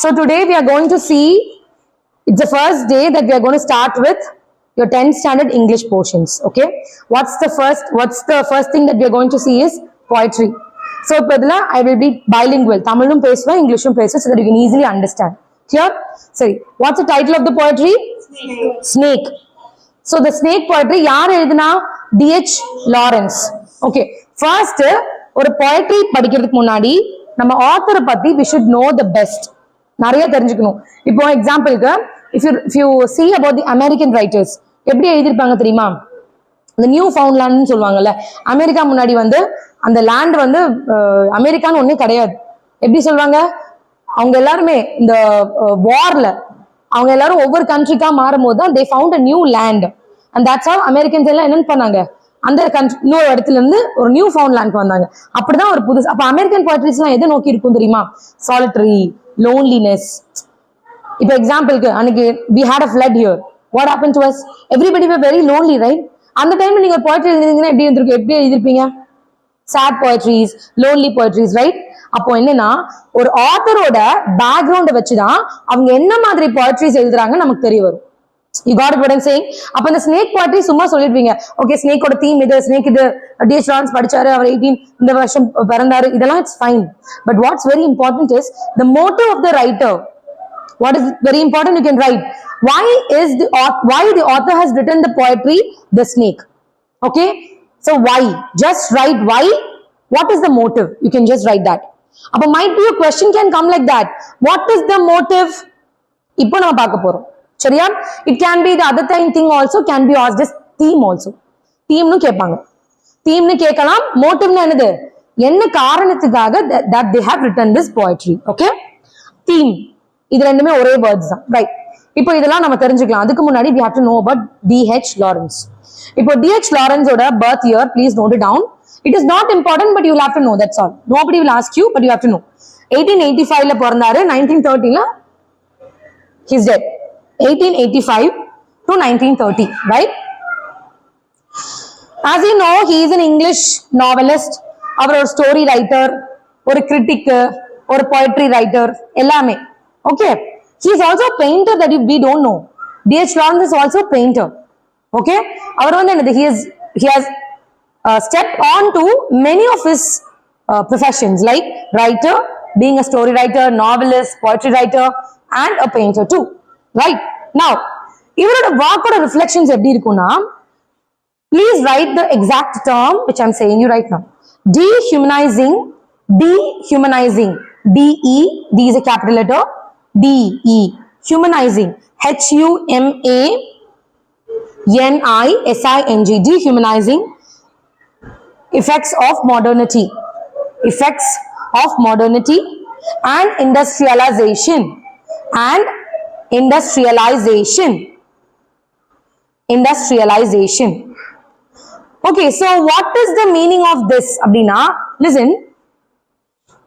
So today we are going to see, it's the first day that we are going to start with your 10th standard English portions. Okay, what's the first thing that we are going to see is poetry. So I will be bilingual, Tamilum pesva, Englishum pesva, so that you can easily understand. Clear? Sorry, what's the title of the poetry? Snake. So the snake poetry yaar eludna? D.H. Lawrence. Okay, first ஒரு poetry படிக்கிறதுக்கு முன்னாடி நம்ம author பத்தி we should know the best. நிறைய தெரிஞ்சுக்கணும். இப்போ எக்ஸாம்பிளுக்கு if you see about the American writers, எப்படி எழுதிருப்பாங்க தெரியுமா? இந்த நியூ ஃபவுண்ட்லேண்ட்னு சொல்லுவாங்கல்ல, அமெரிக்கா முன்னாடி வந்து அந்த லேண்ட் வந்து அமெரிக்கான்னு ஒன்னே கிடையாது. எப்படி சொல்லுவாங்க? அவங்க எல்லாருமே இந்த வார்ல அவங்க எல்லாரும் ஒவ்வொரு கண்ட்ரிக்கா மாறும் போது தான் they found a new land, and that's how Americans எல்லாம் என்ன பண்ணாங்க, அந்த இன்னொரு இடத்துல இருந்து ஒரு நியூ ஃபவுண்ட் லேண்ட் வந்தாங்க. அப்படிதான் ஒரு புதுசு. அப்ப அமெரிக்கன் போய்ட்ரிஸ் எல்லாம் எதை நோக்கி இருக்கும் தெரியுமா? Solitary, loneliness. இப்போ எக்ஸாம்பிளுக்கு அன்னைக்கு we had a flood here, what happened to us? Everybody were very lonely, right? அந்த டைம்ல நீங்க போய்ட்ரி எழுதிருந்தீங்கன்னா எப்படி எழுதிருப்பீங்க? sad poetries, lonely poetries, right? அப்போ என்னன்னா ஒரு ஆத்தரோட பேக்ரவுண்டை வச்சுதான் அவங்க என்ன மாதிரி poetries எழுதுறாங்க நமக்கு தெரிய வரும். You got it what I'm saying? அப்ப இந்த snake poetry சும்மா சொல்லிடுவீங்க. ஓகே, ஸ்னேக்கோட தீம் இது, ஸ்னேக் இது, D.H. Lawrence படிச்சாரு, அவர் 18 இந்த வருஷம் பிறந்தாரு, இதெல்லாம் it's fine. But what's very important is the motive of the writer. What is very important? You can write why the author has written the poetry The Snake. Okay, so why? Just write why. What is the motive? You can just write that. அப்ப might be a question can come like that. What is the motive? இப்போ நம்ம பார்க்க போறோம். சரியா? It can be the other thing also can be asked as theme also. theme னு கேட்பாங்க. theme னு கேட்கலாம். motive னா என்னது? என்ன காரணத்துக்காக that they have written this poetry. Okay? theme. இது ரெண்டுமே ஒரே வேர்ட்ஸ் தான். ரைட். இப்போ இதெல்லாம் நம்ம தெரிஞ்சுக்கலாம். அதுக்கு முன்னாடி we have to know about D.H. Lawrence. இப்போ D.H. Lawrence ஓட birth year, please note it down. It is not important, but you will have to know, that's all. Nobody will ask you, but you have to know. 1885 ல பிறந்தாரு, 1930 ல he's dead. 1885 to 1930, right? As you know, he is an English novelist. அவர் ஒரு story writer, ஒரு critic, ஒரு poetry writer, எல்லாமே. Okay, he is also a painter that we don't know. D.H. Lawrence is also a painter. Okay, அவர் வந்து என்னது, he has stepped on to many of his professions, like writer, being a story writer, novelist, poetry writer, and a painter too. Right? Now, இவரோட வாக்கோட reflections எப்படி இருக்கும்னா, please write the exact term which I'm saying you right now. Dehumanizing, D-E, D is a capital letter, D-E, humanizing, H-U-M-A-N-I-S-I-N-G, dehumanizing effects of modernity and industrialization. Okay, so what is the meaning of this? Abdina, listen,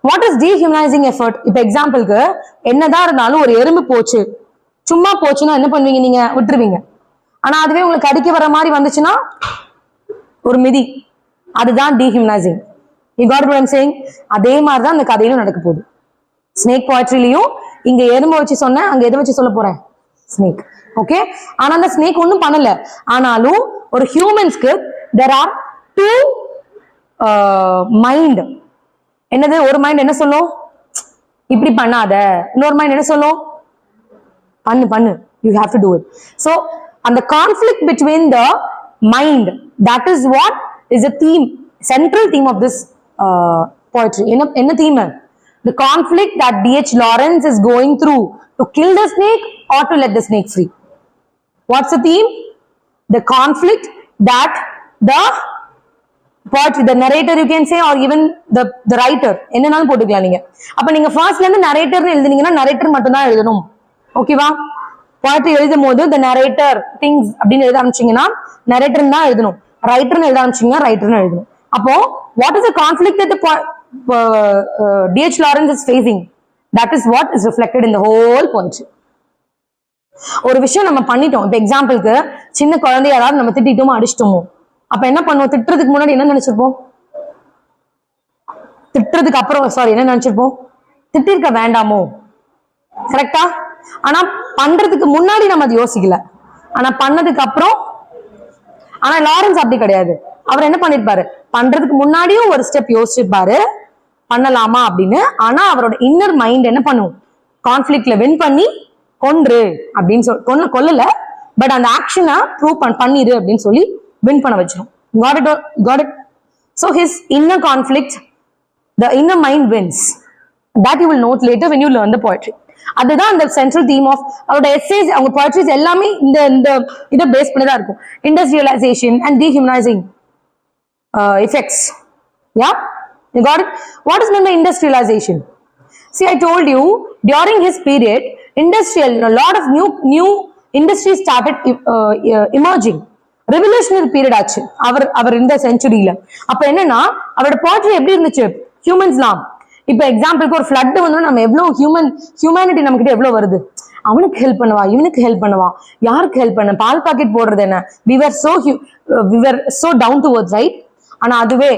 what is dehumanizing effort? இப்ப எக்ஸாம்பிளுக்கு என்னதான் இருந்தாலும் ஒரு எறும்பு போச்சு, சும்மா போச்சுன்னா என்ன பண்ணுவீங்க? நீங்க விட்டுருவீங்க. ஆனா அதுவே உங்களுக்கு கடிக்க வர மாதிரி வந்துச்சுன்னா ஒரு மிதி, அதுதான் dehumanizing. You got what I'm saying? அதே மாதிரிதான் அந்த கதையிலும் நடக்க போகுது. ஸ்னேக் போய்ட்ரிலையும் இங்க எறும்பு வச்சு சொன்னேன், அங்க எதை வச்சு சொல்ல போறேன்? ஸ்னேக். ஓகே, ஆனா அந்த ஸ்னேக் ஒன்னும் பண்ணல. ஆனாலும் ஒரு ஹியூமன்ஸ்க்கு there are two mind. என்னது? ஒரு மைண்ட் என்ன சொல்லும்? இப்படி பண்ணாத. இன்னொரு மைண்ட் என்ன சொல்லும்? பண்ணு. You have to do it. So and the conflict between the mind, that is what is the theme, central theme of this poetry. என்ன theme? The conflict that D.H. Lawrence is going through to kill the snake or to let the snake free. What's the theme? The conflict that the poetry, the narrator you can say, or even the writer, என்னனாலும் போட்டுக்கலாம் நீங்க. அப்ப நீங்க ஃபர்ஸ்ட்ல இருந்து நரேட்டர்னு எழுதுனீங்கன்னா narrator மட்டும் தான் எழுதணும். ஓகேவா? poetry எழுதும் போது the narrator things அப்படின்னு எழுத ஆரம்பிச்சீங்கன்னா நரேட்டர் தான் எழுதணும். ரைட்டர்னு எழுத ஆரம்பிச்சீங்கன்னா ரைட்டர்னு எழுதணும். அப்போ what is the conflict that the D.H. Lawrence is facing? That is what is reflected in the whole poetry. ஒரு விஷயம் நம்ம பண்ணிட்டோம். இப்ப எக்ஸாம்பிளுக்கு சின்ன குழந்தைய யாராவது நம்ம திட்டிட்டோமோ அடிச்சிட்டோமோ, அப்ப என்ன பண்ணுவோம்? திட்டுறதுக்கு முன்னாடி என்ன நினைச்சிருப்போம்? திட்டுறதுக்கு அப்புறம் என்ன நினைச்சிருப்போம்? திட்டிருக்க வேண்டாமோ? கரெக்டா? ஆனா பண்றதுக்கு முன்னாடி நம்ம அது யோசிக்கல, ஆனா பண்ணதுக்கு அப்புறம். ஆனா லாரன்ஸ் அப்படி கிடையாது. அவர் என்ன பண்ணிருப்பாரு, பண்றதுக்கு முன்னாடியும் ஒரு ஸ்டெப் யோசிச்சிருப்பாரு பண்ணலாமா அப்படின்னு. ஆனா அவரோட இன்னர் மைண்ட் என்ன பண்ணும், கான்ஃபிளிக்ட்ல வின் பண்ணி கொன்று அப்படின்னு சொல்லி கொல்லல, பட் அந்த ஆக்ஷனை ப்ரூவ் பண்ணிரு அப்படின்னு சொல்லி வின் பண்ண வச்சிரும். Got it? So his inner conflict, the inner mind wins. That you will note later when you learn the poetry. அதுதான் அந்த சென்ட்ரல் தீம் ஆஃப் அவரோட எஸ்ஸேஸ். அவங்க போயட்ரிஸ் எல்லாமே இந்த இதை பேஸ் பண்ணி தான் இருக்கும். Industrialisation and dehumanising effects. Yeah, you got it? What is meant by industrialization? See, I told you during his period, a lot of new industries started emerging. Revolutionary period ஆச்சு அவர் இந்த செஞ்சுரியில. அப்ப என்னன்னா அவரோட போயட்ரி எப்படி இருந்துச்சு, ஹியூமன்ஸ்லாம். இப்ப எக்ஸாம்பிளுக்கு ஒரு ஃபிளட் வந்து நம்ம எவ்வளவு ஹியூமனிட்டி நம்ம கிட்ட எவ்வளவு வருது, அவனுக்கு ஹெல்ப் பண்ணுவா, இவனுக்கு ஹெல்ப் பண்ணுவா, யாருக்கு ஹெல்ப் பண்ண, பால் பாக்கெட் போடுறது என்ன, we were so down to earth, right? ஆனா அதுவே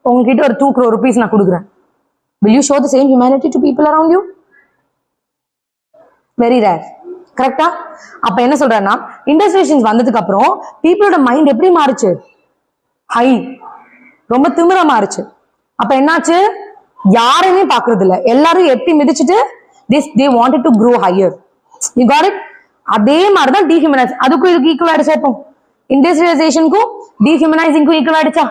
உங்ககிட்ட ஒரு 2 crore rupees நான் கொடுக்குறேன், will you show the same humanity to people around you? Very rare. கரெக்டா? அப்ப என்ன சொல்றேன்னா இண்டஸ்ட்ரியேஷன்ஸ் வந்ததுக்கு அப்புறம் பீப்புளோட மைண்ட் எப்படி மாறுச்சு, ஹை, ரொம்ப திமிரா மாறுச்சு. அப்ப என்னாச்சு, யாருமே பாக்குறது இல்ல, எல்லாரும் எப்படி மிதிச்சுட்டு they wanted to grow higher. You got it? அதே மாதிரிதான் டீஹியூமனைஸ், அதுக்கும் இதுக்கு ஈக்குவல் ஆயிடுச்சா, இப்போ இண்டஸ்ட்ரியலைசேஷனுக்கும் டீஹியூமனைசிங்கும் ஈக்குவல் ஆயிடுச்சா?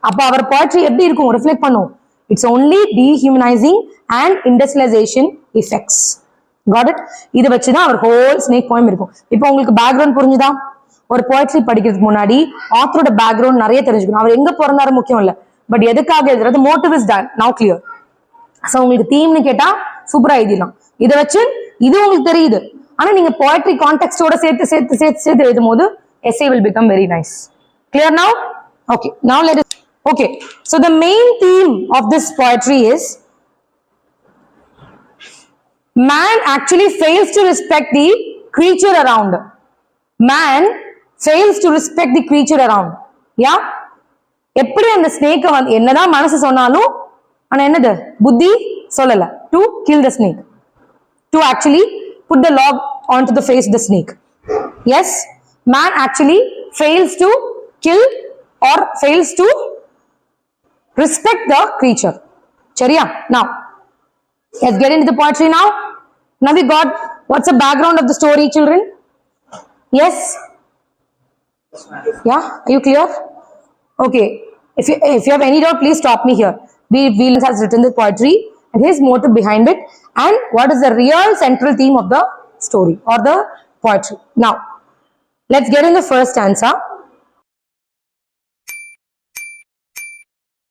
அப்ப அவர் போயட்ரி எப்படி இருக்கும், ரிஃப்ளெக்ட் பண்ணும், it's only dehumanizing and industrialization effects. Got it? இதை வச்சுதான் அவர் ஹோல் ஸ்னேக் போயம் இருக்கும். இப்போ உங்களுக்கு பேக்ரவுண்ட் புரிஞ்சுதா? ஒரு போயட்ரி படிக்கிறதுக்கு முன்னாடி ஆத்தரோட பேக்ரவுண்ட் நிறைய தெரிஞ்சுக்கணும். அவர் எங்க பிறந்தாரு முக்கியம் இல்ல, பட் எதுக்காக எழுதுறது, motive is done now clear. So உங்களுக்கு தீம்னு கேட்டா சூப்பரா எழுதிடலாம். இதை வச்சு இது உங்களுக்கு தெரியுது, ஆனா நீங்க போயட்ரி கான்டெக்ஸ்டோட சேர்த்து எழுதும் போது essay will become very nice. Clear now? Okay, now let us. Okay, so the main theme of this poetry is man actually fails to respect the creature around. Man fails to respect the creature around. Yeah? எப்படி அந்த ஸ்னேக்கை வந்து என்னதான் மனசு சொன்னாலும், ஆனா என்னது புத்தி சொல்லல, to kill the snake, to actually put the log onto the face of the snake. Yes, man actually fails to kill or fails to respect the creature. சரியா? Now let's get into the poetry now. Now we got, what's the background of the story, children? Yes? Yeah? Are you clear? Okay. If you have any doubt, please stop me here. Wheels has written the poetry and his motive behind it, and what is the real central theme of the story or the poetry. Now, let's get in the first stanza.